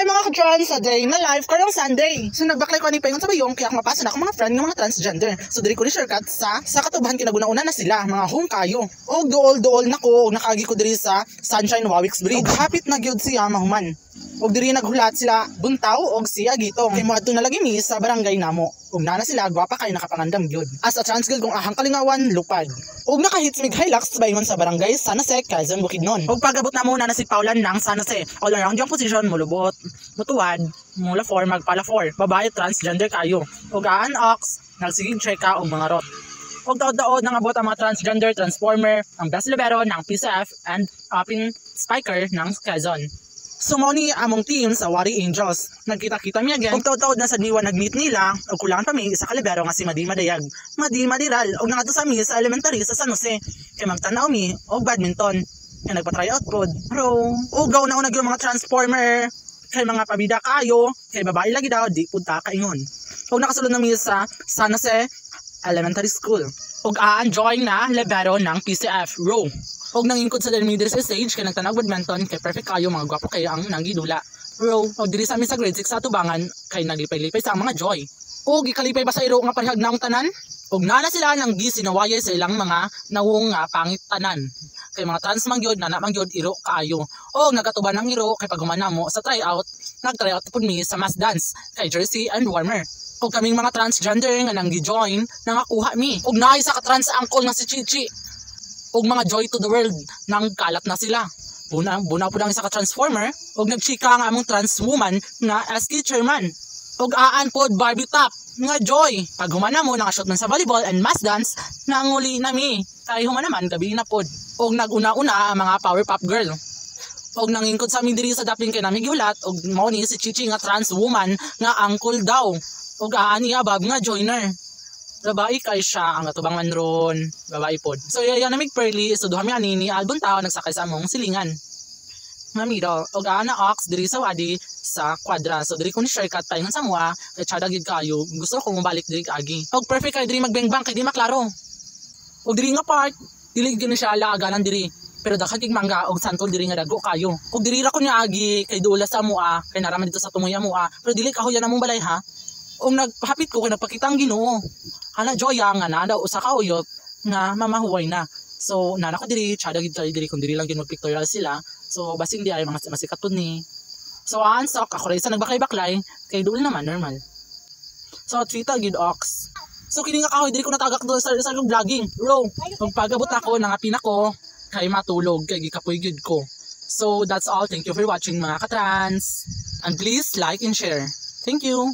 Hi mga ka-trans, sa day na live karong Sunday. So nagbaklay ko ani paingon sa bayong kaya mapasa na ako mga friend ng mga transgender. So diri ko ni shortcut sa katubahan kinaguna-una na sila, mga home kayo. Og duol nako, nakagi ko diri sa Sunshine Wawix Bridge. Og hapit na gyud siya mahuman. Og diri naghulat sila Buntaw og siya gito. Kay moadto na lagi mi sa barangay namo. Og nana sila gwapa kay nakapangandam gyud. As a trans girl kung ahang kalingawan lupad. Og nakahits mig Hilux baingon sa barangay San Jose, Quezon, Bukidnon. Og pagabot na muna na si Paulan ng San Jose. All around yung position mulubot, mutuwad, mula 4 magpala 4. Babae transgender kayo. Og aan ox, nagsigig check ka og mga rot. Og daod-daod nang abot ang mga transgender transformer, ang best libero ng PCF and pin spiker ng Quezon. Sumo ni among team sa Wari Angels. Nagkita-kita mi again. Og taod-taod na sa diwa nag-meet nila. Og kulangan pa mi sa kalibero nga si Madi Madayag. Madi Madiral. Og nangadto sa mi sa elementary sa San Jose. Kay magtanaw mi og badminton. Kay nagpa-tryout pod. Bro, ugaw na unag yung mga transformer. Kay mga pabida kayo. Kay babae lagi daw di pud ta kaingon. Og nakasulod na mi sa San Jose Elementary School. Og join na libero ng PCF row. Og nangingkod sa diri sa stage kay nagtanag badminton kay perfect kayo mga gwapo kayo ang nanggidula. Row og diri sa amin sa grade 6 sa tubangan kay naglipay-lipay sa mga joy. Og ikalipay pa sa iro nga parehag naong tanan. Og nana sila nang gisinawayay sa ilang mga nawong pangit tanan. Kay mga trans man gyud nana man gyud iro kaayo. Og nagatuban ang iro kay pag humana mo sa tryout, nag-tryout pud mi sa mass dance kay Jersey and Warmer. Og kaming mga transgender nga nang gi-join nangakuha mi. Og naay sa ka-trans uncle nga si Chichi. Og mga joy to the world nang kalat na sila. Buna po ang isa ka-transformer. Og nagchika nga among trans woman na SK chairman. Og pod Barbie top nga joy. Pag humana mo nakashot man sa volleyball and mass dance, nanguli nami. Kay humana man gabi na pod. Og naguna-una ang mga power pop girl. Og nangingkod sa amin diri sa dapling kay nami giulat. Og mao ni si Chichi nga trans woman nga uncle daw. Og niya bab nga joiner. Babae kay siya ang atubang man ron, babae pod. So yan namig pearly, so duha mi ani ni album tao nagsakay sa among silingan. Mamiro, og ana ox diri sa wadi sa kwadra. So diri ko ni shortcut paingon sa mua, kay chada gid kayo. Gusto ko mabalik diri agi. Og perfect kay diri magbengbang kay di maklaro. Og diri nga part, dili gid siya laaganan diri. Pero dakag mangga og santol diri nga dago kayo. Og diri ra ko niya agi kay duula sa mua, kay naraman dito sa tumuya mua. Pero dili kahoyan among balay ha. Og nagpahapit ko kay nagpakita ang Ginoo. Ana joya nga na daw usa ka uyot nga mamahuway na. So nana ko diri chada gid diri kun diri lang gid magpictorial sila. So basing di ay mga masikat pud ni. So sok ako rin sa nagbaklay-baklay kay dul naman normal. So Twitter gid ox. So kini nga kahoy diri ko natagak do sa vlogging. Bro, pagpagabot ako nang apina ko kay matulog kay gikapoy gid ko. So that's all. Thank you for watching mga ka-trans. And please like and share. Thank you.